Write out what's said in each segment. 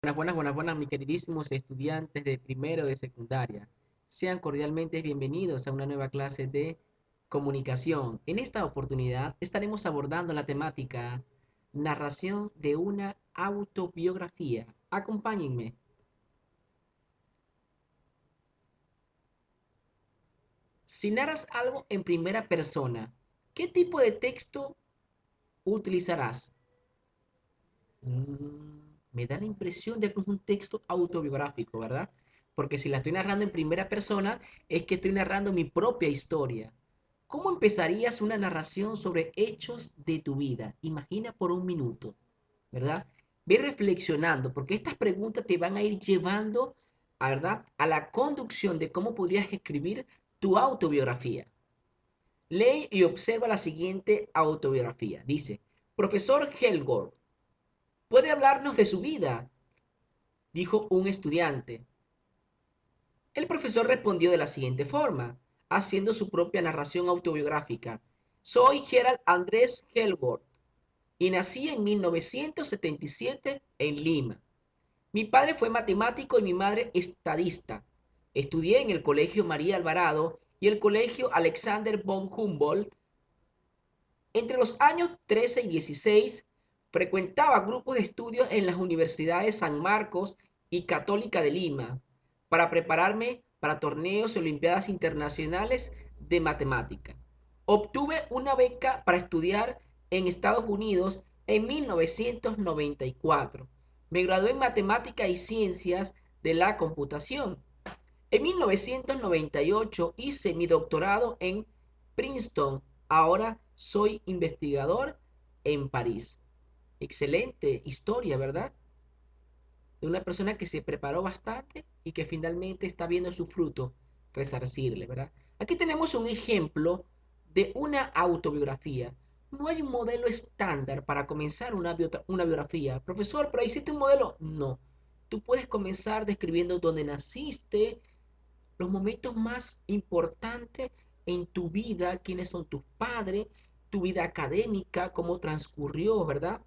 Buenas, mis queridísimos estudiantes de primero de secundaria. Sean cordialmente bienvenidos a una nueva clase de comunicación. En esta oportunidad estaremos abordando la temática narración de una autobiografía. Acompáñenme. Si narras algo en primera persona, ¿qué tipo de texto utilizarás? Me da la impresión de que es un texto autobiográfico, ¿verdad? Porque si la estoy narrando en primera persona, es que estoy narrando mi propia historia. ¿Cómo empezarías una narración sobre hechos de tu vida? Imagina por un minuto, ¿verdad? Ve reflexionando, porque estas preguntas te van a ir llevando, ¿verdad?, a la conducción de cómo podrías escribir tu autobiografía. Lee y observa la siguiente autobiografía. Dice, profesor Helgort, ¿puede hablarnos de su vida?, dijo un estudiante. El profesor respondió de la siguiente forma, haciendo su propia narración autobiográfica. Soy Gerald Andrés Helgort y nací en 1977 en Lima. Mi padre fue matemático y mi madre estadista. Estudié en el Colegio María Alvarado y el Colegio Alexander von Humboldt. Entre los años 13 y 16 frecuentaba grupos de estudios en las universidades San Marcos y Católica de Lima para prepararme para torneos y olimpiadas internacionales de matemática. Obtuve una beca para estudiar en Estados Unidos en 1994. Me gradué en matemática y ciencias de la computación. En 1998 hice mi doctorado en Princeton. Ahora soy investigador en París. Excelente historia, ¿verdad? De una persona que se preparó bastante y que finalmente está viendo su fruto resarcirle, ¿verdad? Aquí tenemos un ejemplo de una autobiografía. No hay un modelo estándar para comenzar una biografía. Profesor, ¿pero hiciste un modelo? No. Tú puedes comenzar describiendo dónde naciste, los momentos más importantes en tu vida, quiénes son tus padres, tu vida académica, cómo transcurrió, ¿verdad?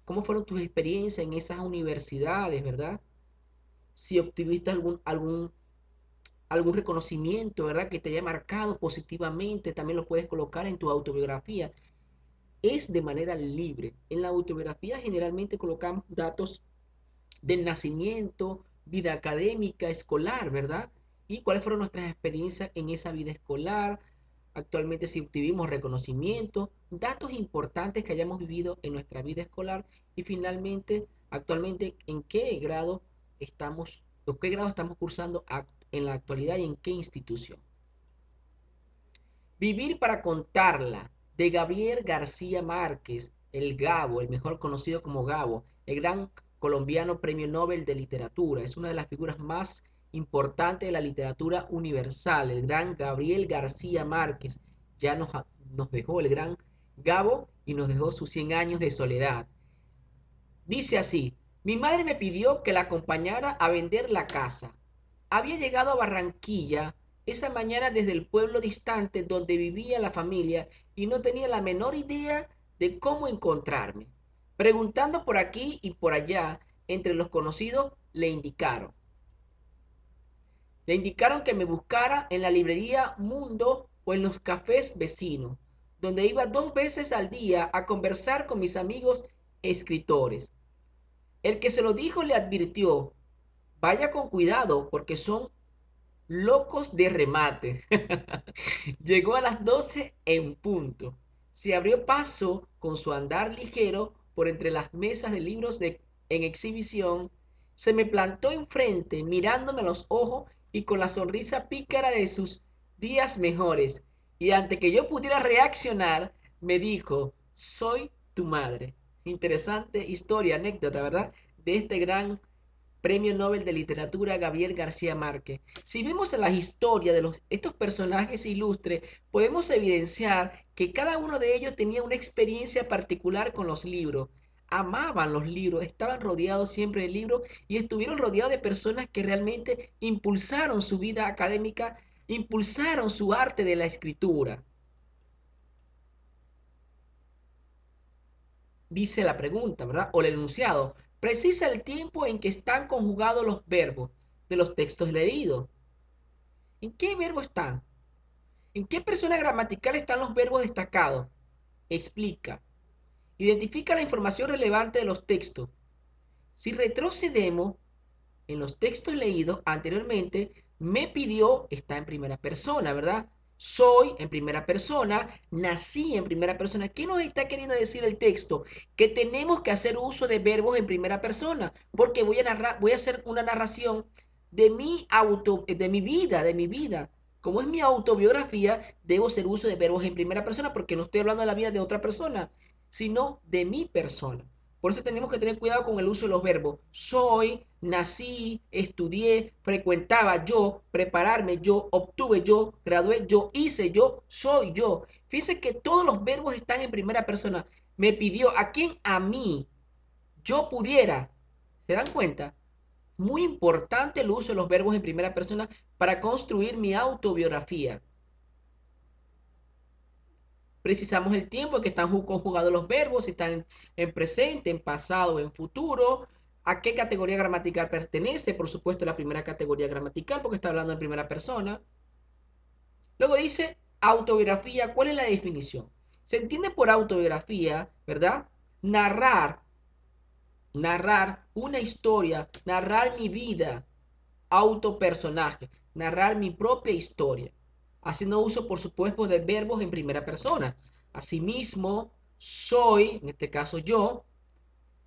¿Cómo fueron tus experiencias en esas universidades, ¿verdad? Si obtuviste algún reconocimiento, ¿verdad?, que te haya marcado positivamente, también lo puedes colocar en tu autobiografía. Es de manera libre. En la autobiografía generalmente colocamos datos del nacimiento, vida académica, escolar, ¿verdad? Y cuáles fueron nuestras experiencias en esa vida escolar, actualmente si obtuvimos reconocimiento, datos importantes que hayamos vivido en nuestra vida escolar y finalmente, actualmente, en qué grado estamos, o qué grado estamos cursando en la actualidad y en qué institución. Vivir para contarla, de Gabriel García Márquez, el Gabo, el mejor conocido como Gabo, el gran colombiano premio Nobel de literatura. Es una de las figuras más importantes de la literatura universal, el gran Gabriel García Márquez. Ya nos dejó el gran Gabo y nos dejó sus 100 años de soledad. Dice así, mi madre me pidió que la acompañara a vender la casa. Había llegado a Barranquilla esa mañana desde el pueblo distante donde vivía la familia y no tenía la menor idea de cómo encontrarme. Preguntando por aquí y por allá, entre los conocidos, le indicaron que me buscara en la librería Mundo o en los cafés vecinos, donde iba 2 veces al día a conversar con mis amigos escritores. El que se lo dijo le advirtió, vaya con cuidado porque son locos de remate. Llegó a las 12 en punto. Se abrió paso con su andar ligero por entre las mesas de libros en exhibición. Se me plantó enfrente, mirándome a los ojos y con la sonrisa pícara de sus días mejores. Y antes que yo pudiera reaccionar, me dijo, soy tu madre. Interesante historia, anécdota, ¿verdad? De este gran Premio Nobel de Literatura Gabriel García Márquez. Si vemos la historia de estos personajes ilustres, podemos evidenciar que cada uno de ellos tenía una experiencia particular con los libros. Amaban los libros, estaban rodeados siempre de libros y estuvieron rodeados de personas que realmente impulsaron su vida académica, impulsaron su arte de la escritura. Dice la pregunta, ¿verdad? O el enunciado. Precisa el tiempo en que están conjugados los verbos de los textos leídos. ¿En qué verbo están? ¿En qué persona gramatical están los verbos destacados? Explica. Identifica la información relevante de los textos. Si retrocedemos en los textos leídos anteriormente, me pidió, está en primera persona, ¿verdad? Soy en primera persona, nací en primera persona. ¿Qué nos está queriendo decir el texto? Que tenemos que hacer uso de verbos en primera persona, porque voy a hacer una narración de mi vida, de mi vida. Como es mi autobiografía, debo hacer uso de verbos en primera persona porque no estoy hablando de la vida de otra persona, sino de mi persona. Por eso tenemos que tener cuidado con el uso de los verbos. Soy, nací, estudié, frecuentaba yo, prepararme yo, obtuve yo, gradué yo, hice yo, soy yo. Fíjense que todos los verbos están en primera persona. Me pidió, ¿a quién? A mí. Yo pudiera. ¿Se dan cuenta? Muy importante el uso de los verbos en primera persona para construir mi autobiografía. Precisamos el tiempo en que están conjugados los verbos, si están en presente, en pasado, en futuro, a qué categoría gramatical pertenece, por supuesto la primera categoría gramatical porque está hablando en primera persona. Luego dice autobiografía, ¿cuál es la definición? Se entiende por autobiografía, ¿verdad? Narrar, narrar una historia, narrar mi vida, autopersonaje, narrar mi propia historia, haciendo uso, por supuesto, de verbos en primera persona. Asimismo, soy, en este caso yo,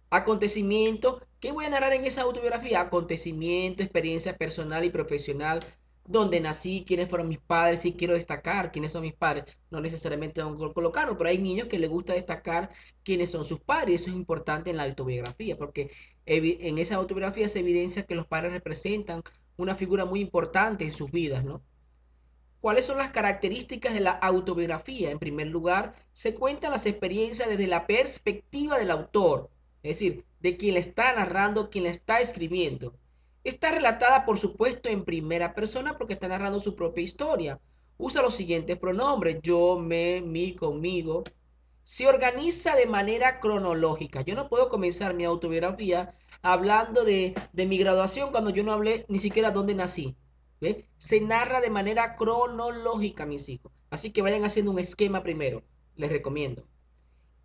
acontecimiento. ¿Qué voy a narrar en esa autobiografía? Acontecimiento, experiencia personal y profesional, donde nací, quiénes fueron mis padres, si quiero destacar quiénes son mis padres, no necesariamente tengo que colocarlo, pero hay niños que les gusta destacar quiénes son sus padres, y eso es importante en la autobiografía, porque en esa autobiografía se evidencia que los padres representan una figura muy importante en sus vidas, ¿no? ¿Cuáles son las características de la autobiografía? En primer lugar, se cuentan las experiencias desde la perspectiva del autor, es decir, de quien la está narrando, quien la está escribiendo. Está relatada, por supuesto, en primera persona porque está narrando su propia historia. Usa los siguientes pronombres: yo, me, mi, conmigo. Se organiza de manera cronológica. Yo no puedo comenzar mi autobiografía hablando de mi graduación cuando yo no hablé ni siquiera dónde nací. ¿Ve? Se narra de manera cronológica, mis hijos. Así que vayan haciendo un esquema primero. Les recomiendo.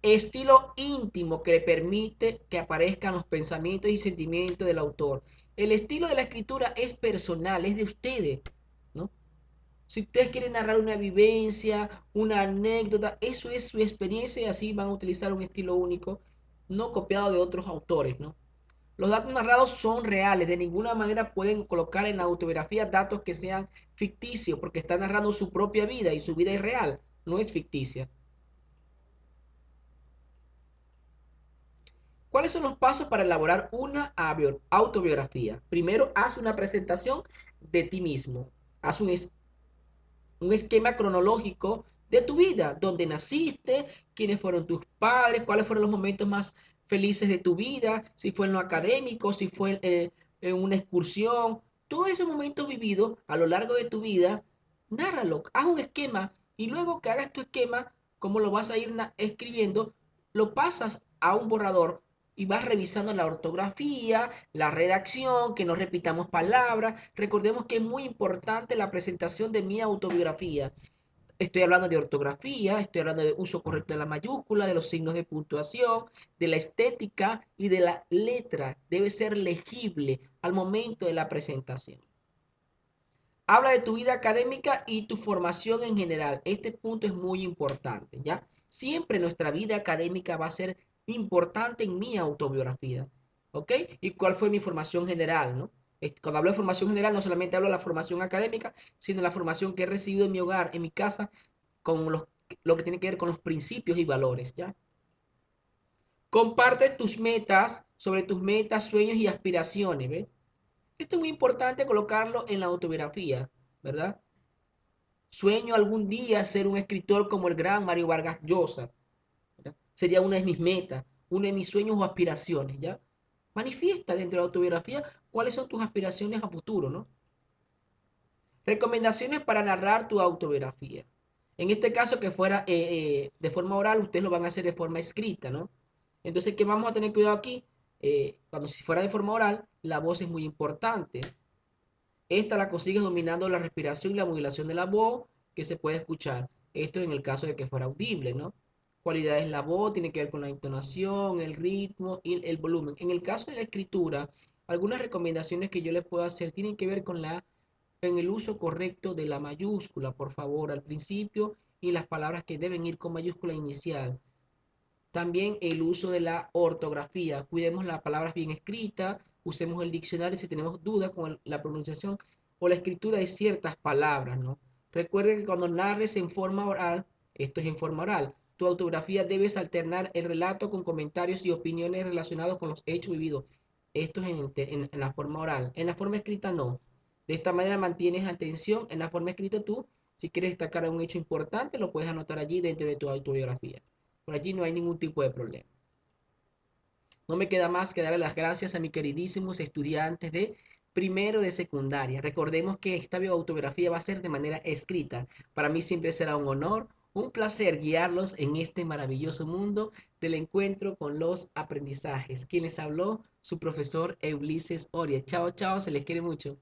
Estilo íntimo que le permite que aparezcan los pensamientos y sentimientos del autor. El estilo de la escritura es personal, es de ustedes, ¿no? Si ustedes quieren narrar una vivencia, una anécdota, eso es su experiencia y así van a utilizar un estilo único, no copiado de otros autores, ¿no? Los datos narrados son reales, de ninguna manera pueden colocar en la autobiografía datos que sean ficticios, porque está narrando su propia vida y su vida es real, no es ficticia. ¿Cuáles son los pasos para elaborar una autobiografía? Primero, haz una presentación de ti mismo. Haz un esquema cronológico de tu vida, dónde naciste, quiénes fueron tus padres, cuáles fueron los momentos más felices de tu vida, si fue en lo académico, si fue en una excursión, todos esos momentos vividos a lo largo de tu vida, nárralo, haz un esquema y luego que hagas tu esquema, como lo vas a ir escribiendo, lo pasas a un borrador y vas revisando la ortografía, la redacción, que no repitamos palabras. Recordemos que es muy importante la presentación de mi autobiografía. Estoy hablando de ortografía, estoy hablando de uso correcto de la mayúscula, de los signos de puntuación, de la estética y de la letra. Debe ser legible al momento de la presentación. Habla de tu vida académica y tu formación en general. Este punto es muy importante, ¿ya? Siempre nuestra vida académica va a ser importante en mi autobiografía, ¿ok? ¿Y cuál fue mi formación general, no? Cuando hablo de formación general, no solamente hablo de la formación académica, sino de la formación que he recibido en mi hogar, en mi casa, con lo que tiene que ver con los principios y valores, ¿ya? Comparte tus metas, sobre tus metas, sueños y aspiraciones, ¿ves? Esto es muy importante colocarlo en la autobiografía, ¿verdad? Sueño algún día ser un escritor como el gran Mario Vargas Llosa, ¿verdad? Sería una de mis metas, uno de mis sueños o aspiraciones, ¿ya? Manifiesta dentro de la autobiografía cuáles son tus aspiraciones a futuro, ¿no? Recomendaciones para narrar tu autobiografía. En este caso que fuera de forma oral, ustedes lo van a hacer de forma escrita, ¿no? Entonces, ¿qué vamos a tener cuidado aquí? cuando si fuera de forma oral, la voz es muy importante. Esta la consigues dominando la respiración y la modulación de la voz que se puede escuchar. Esto en el caso de que fuera audible, ¿no? Cualidades de la voz, tiene que ver con la entonación, el ritmo y el volumen. En el caso de la escritura, algunas recomendaciones que yo les puedo hacer tienen que ver con en el uso correcto de la mayúscula, por favor, al principio y las palabras que deben ir con mayúscula inicial. También el uso de la ortografía. Cuidemos las palabras bien escritas, usemos el diccionario si tenemos dudas con la pronunciación o la escritura de ciertas palabras, ¿no? Recuerde que cuando narres en forma oral, esto es en forma oral, tu autografía debes alternar el relato con comentarios y opiniones relacionados con los hechos vividos. Esto es en la forma oral. En la forma escrita no. De esta manera mantienes atención. En la forma escrita tú, si quieres destacar un hecho importante, lo puedes anotar allí dentro de tu autobiografía. Por allí no hay ningún tipo de problema. No me queda más que darle las gracias a mis queridísimos estudiantes de primero de secundaria. Recordemos que esta autobiografía va a ser de manera escrita. Para mí siempre será un honor, un placer guiarlos en este maravilloso mundo del encuentro con los aprendizajes. Quien les habló, su profesor Ulises Oria. Chao, chao, se les quiere mucho.